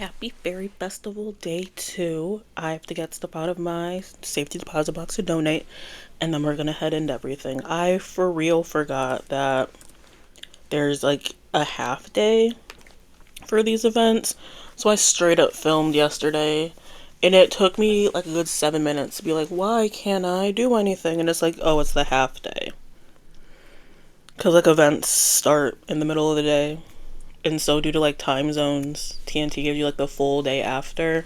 Happy Faerie Festival Day 2. I have to get stuff out of my safety deposit box to donate, and then we're gonna head into everything. I for real forgot that there's like a half day for these events, so I straight up filmed yesterday, and it took me like a good 7 minutes to be like, why can't I do anything? And it's like, oh, it's the half day. Because like events start in the middle of the day, and so due to like time zones, TNT gives you like the full day after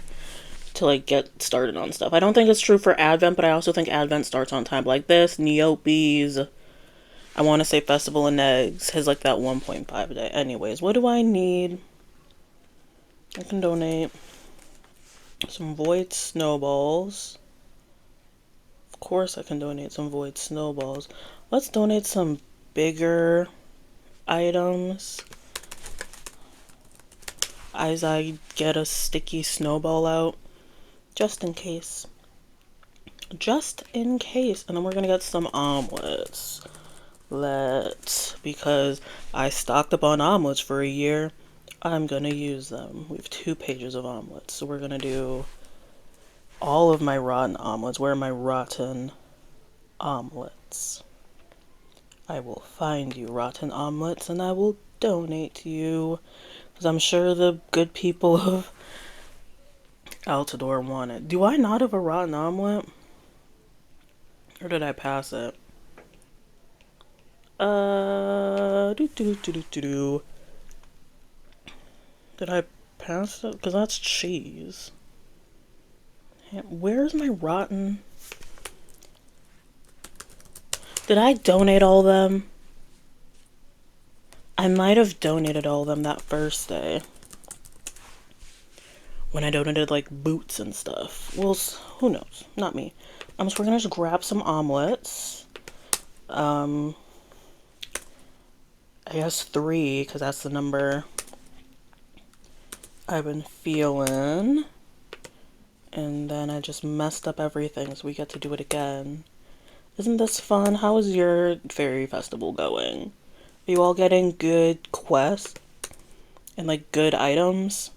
to like get started on stuff. I don't think it's true for Advent, but I also think Advent starts on time. Like this, neopets, I want to say Festival and Eggs has like that 1.5 day. Anyways, what do I need? I can donate some void snowballs. Of course I can donate some void snowballs. Let's donate some bigger items as I get a sticky snowball out. Just in case. Just in case. And then we're gonna get some omelets. Because I stocked up on omelets for a year, I'm gonna use them. We have 2 pages of omelets. So we're gonna do all of my rotten omelets. Where are my rotten omelets? I will find you, rotten omelets, and I will donate to you. Because I'm sure the good people of Altador want it. Do I not have a rotten omelet? Or did I pass it? Do do do do do do. Did I pass it? Because that's cheese. Where's my rotten? Did I donate all of them? I might have donated all of them that first day. When I donated like boots and stuff. Well, who knows? Not me. So we're gonna just grab some omelets. I guess 3, because that's the number I've been feeling. And then I just messed up everything, so we get to do it again. Isn't this fun? How is your Faerie Festival going? Are you all getting good quests? And like good items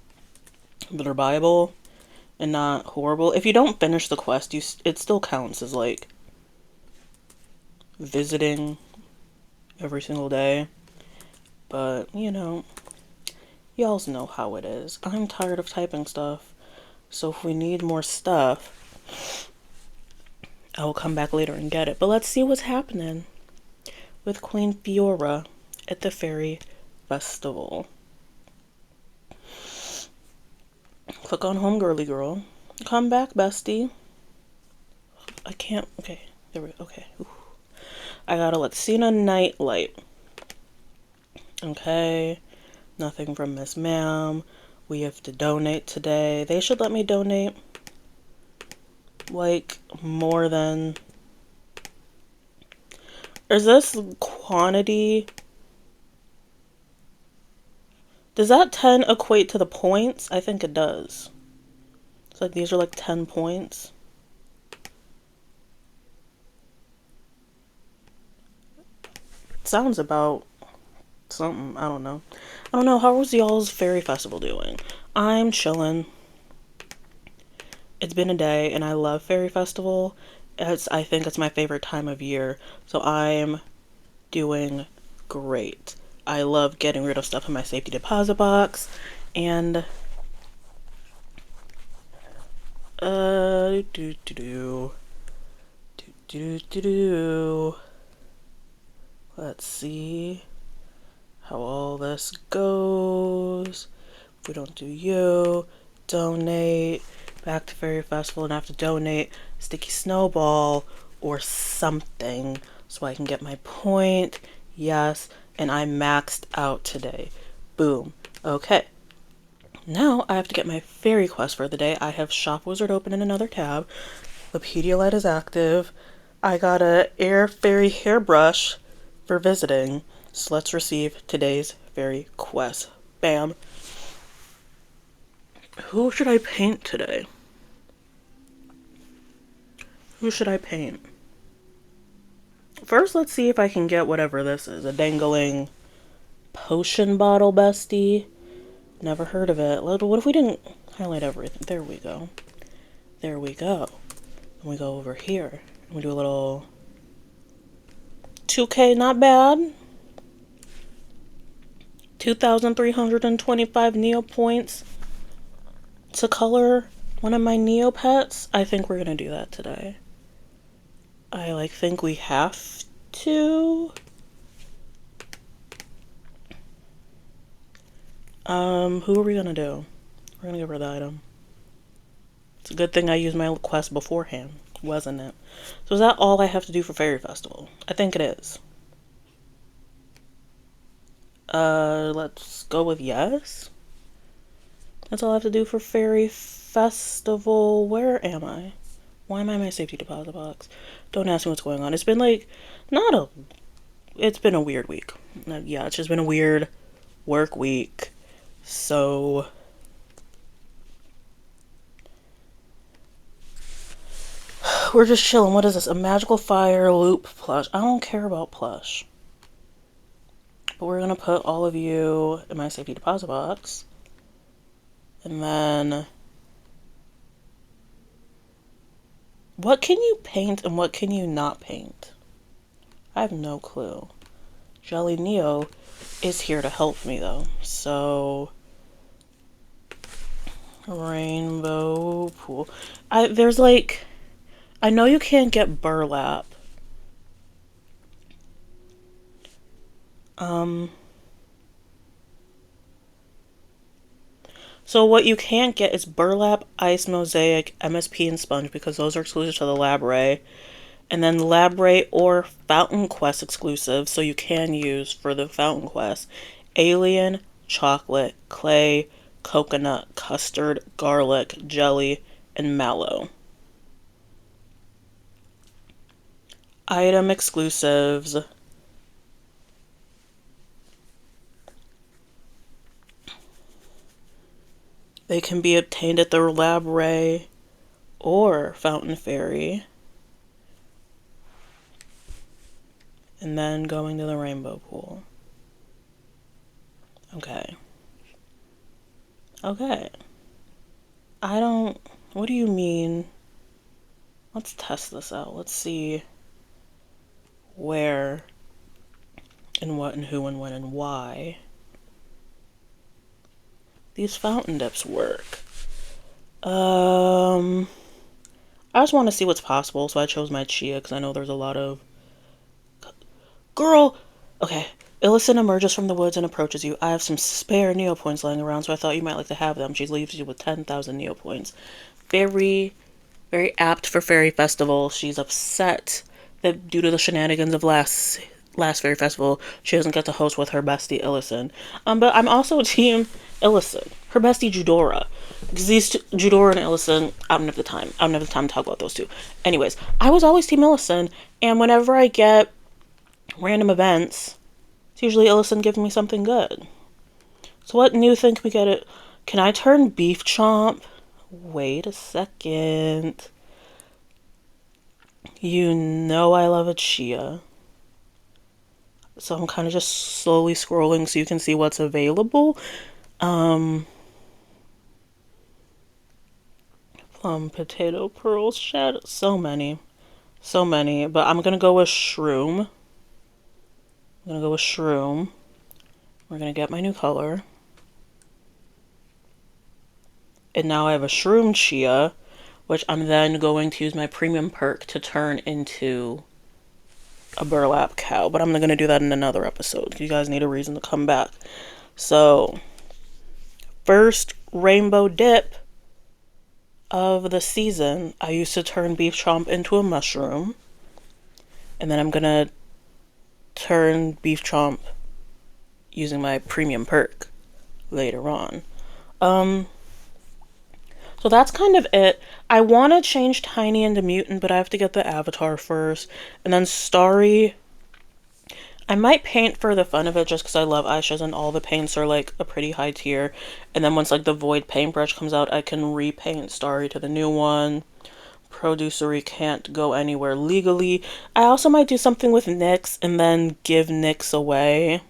that are buyable and not horrible? If you don't finish the quest, it still counts as like visiting every single day. But, you know, y'all know how it is. I'm tired of typing stuff. So if we need more stuff, I will come back later and get it. But let's see what's happening with Queen Fiora at the Faerie Festival. Click on home, girly girl. Come back, bestie. I can't. Okay, there we go. Okay. Ooh. I got a Latina nightlight. Okay. Nothing from Miss Ma'am. We have to donate today. They should let me donate like more than. Is this quantity? Does that 10 equate to the points? I think it does. It's like these are like 10 points. It sounds about something. I don't know. I don't know. How was y'all's Faerie Festival doing? I'm chilling. It's been a day, and I love Faerie Festival. I think it's my favorite time of year. So I'm doing great. I love getting rid of stuff in my safety deposit box, and do do do do do do do. Let's see how all this goes. If we don't do you, donate back to Faerie Festival, and I have to donate sticky snowball or something so I can get my point. Yes, and I maxed out today. Boom. Okay. Now I have to get my fairy quest for the day. I have Shop Wizard open in another tab. The Pedialyte is active. I got a Air Fairy hairbrush for visiting. So let's receive today's fairy quest. Bam. Who should I paint today? Who should I paint? First, let's see if I can get whatever this is. A dangling potion bottle bestie. Never heard of it. What if we didn't highlight everything? There we go. There we go. And we go over here. And we do a little 2K, not bad. 2,325 neopoints to color one of my neopets. I think we're gonna do that today. I think we have to. Who are we gonna do? We're gonna give her the item. It's a good thing I used my quest beforehand, wasn't it? So is that all I have to do for Faerie Festival? I think it is. Let's go with yes. That's all I have to do for Faerie Festival. Where am I? Why am I in my safety deposit box? Don't ask me what's going on. It's been it's been a weird week. Yeah, it's just been a weird work week. So we're just chilling. What is this? A magical fire loop plush. I don't care about plush. But we're gonna put all of you in my safety deposit box. And then what can you paint and what can you not paint? I have no clue. Jelly Neo is here to help me though. So rainbow pool. I know you can't get burlap. So what you can't get is burlap, ice, mosaic, MSP, and sponge because those are exclusive to the Lab Ray. And then Lab Ray or Fountain Quest exclusive, so you can use for the Fountain Quest, alien, chocolate, clay, coconut, custard, garlic, jelly, and mallow. Item exclusives. They can be obtained at the Lab Ray or Fountain Fairy. And then going to the rainbow pool. Okay. Okay. What do you mean? Let's test this out. Let's see where and what and who and when and why these fountain dips work. I just want to see what's possible, so I chose my chia because I know there's a lot of... Girl! Okay. Illicin emerges from the woods and approaches you. I have some spare neopoints lying around, so I thought you might like to have them. She leaves you with 10,000 neopoints. Very, very apt for Faerie Festival. She's upset that due to the shenanigans of last Faerie Festival, she doesn't get to host with her bestie Illicin. But I'm also team Illicin. Her bestie Judora. Because these Judora and Illicin, I don't have the time. I don't have the time to talk about those two. Anyways, I was always team Illicin, and whenever I get random events, it's usually Illicin giving me something good. So what new thing can we get it? Can I turn beef chomp? Wait a second. You know I love a chia. So I'm kind of just slowly scrolling so you can see what's available. Plum, potato, pearls, shadow. So many. But I'm going to go with shroom. We're going to get my new color. And now I have a shroom chia, which I'm then going to use my premium perk to turn into a burlap cow. But I'm going to do that in another episode. You guys need a reason to come back. So, first rainbow dip of the season, I used to turn beef chomp into a mushroom. And then I'm going to turn beef chomp using my premium perk later on. So that's kind of it. I want to change Tiny into Mutant, but I have to get the avatar first. And then Starry, I might paint for the fun of it just because I love eyeshadows and all the paints are like a pretty high tier. And then once like the Void paintbrush comes out, I can repaint Starry to the new one. Producery can't go anywhere legally. I also might do something with NYX and then give NYX away.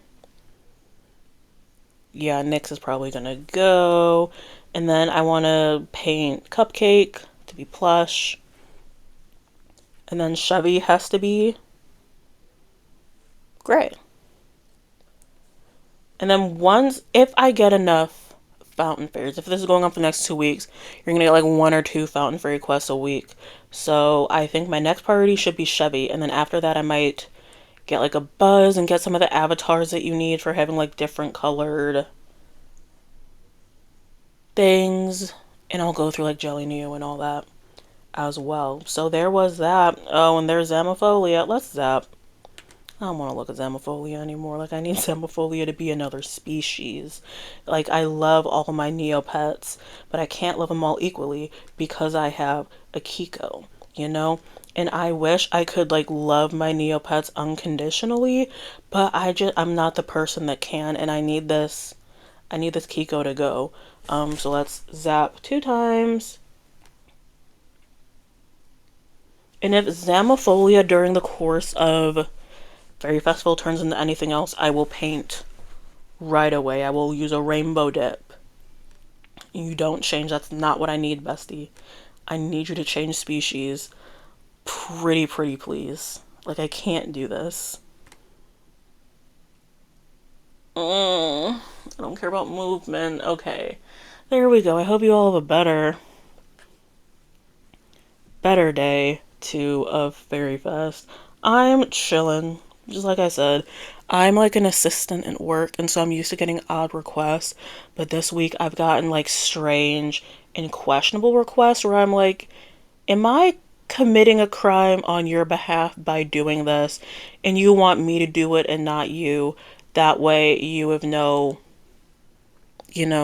yeah, Nyx is probably gonna go. And then I want to paint Cupcake to be plush. And then Chevy has to be gray. And then once, if I get enough fountain fairies, if this is going on for the next 2 weeks, you're gonna get like 1 or 2 fountain fairy quests a week. So I think my next priority should be Chevy. And then after that, I might get like a Buzz and get some of the avatars that you need for having like different colored things. And I'll go through like Jelly Neo and all that as well. So there was that. Oh, and there's Zamophilia. Let's zap. I don't want to look at Zamophilia anymore. Like, I need Zamophilia to be another species. Like, I love all my neopets, but I can't love them all equally because I have a Kiko, you know? And I wish I could, like, love my neopets unconditionally, but I'm not the person that can, and I need this Kiko to go. So let's zap 2 times. And if Zamophilia during the course of Faerie Festival turns into anything else, I will paint right away. I will use a rainbow dip. You don't change. That's not what I need, bestie. I need you to change species. Pretty, please. Like, I can't do this. I don't care about movement. Okay. There we go. I hope you all have a better day too of Faerie Fest. I'm chilling. Just like I said, I'm like an assistant at work, and so I'm used to getting odd requests. But this week I've gotten like strange and questionable requests where I'm like, am I committing a crime on your behalf by doing this? And you want me to do it and not you. That way you have no,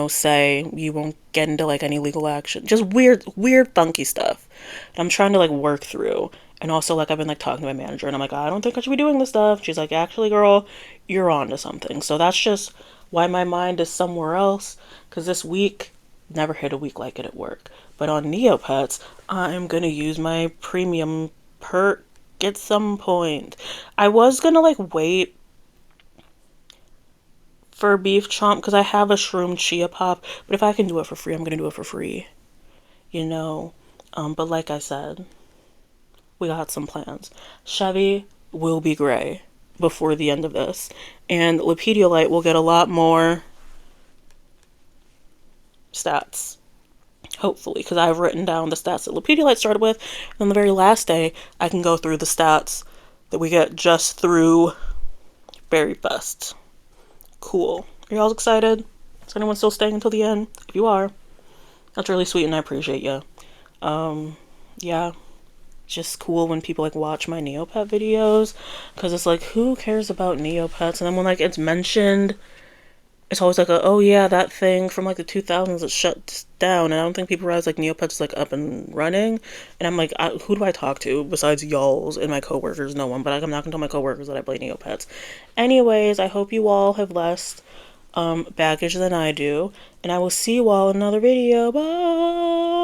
say you won't get into like any legal action. Just weird, funky stuff. And I'm trying to like work through. And also, like, I've been like talking to my manager, and I'm like, I don't think I should be doing this stuff. She's like, actually, girl, you're on to something. So that's just why my mind is somewhere else. Because this week, never hit a week like it at work. But on Neopets, I'm gonna use my premium perk at some point. I was gonna like wait for beef chomp because I have a shroom chia pop, but if I can do it for free, I'm gonna do it for free, you know. But like I said, we got some plans. Chevy will be gray before the end of this, and Lepediolite will get a lot more stats, hopefully, because I've written down the stats that Lepediolite started with, and on the very last day, I can go through the stats that we get just through Faerie Fest. Cool. Are y'all excited? Is anyone still staying until the end? If you are, that's really sweet and I appreciate you. Yeah. Just cool when people like watch my Neopet videos because it's like, who cares about Neopets? And then when like it's mentioned, it's always like, oh yeah, that thing from like the 2000s that shut down. And I don't think people realize like Neopets is like up and running. And I'm like, who do I talk to besides y'all's and my coworkers? No one. But like, I'm not gonna tell my coworkers that I play Neopets. Anyways, I hope you all have less baggage than I do, and I will see you all in another video. Bye.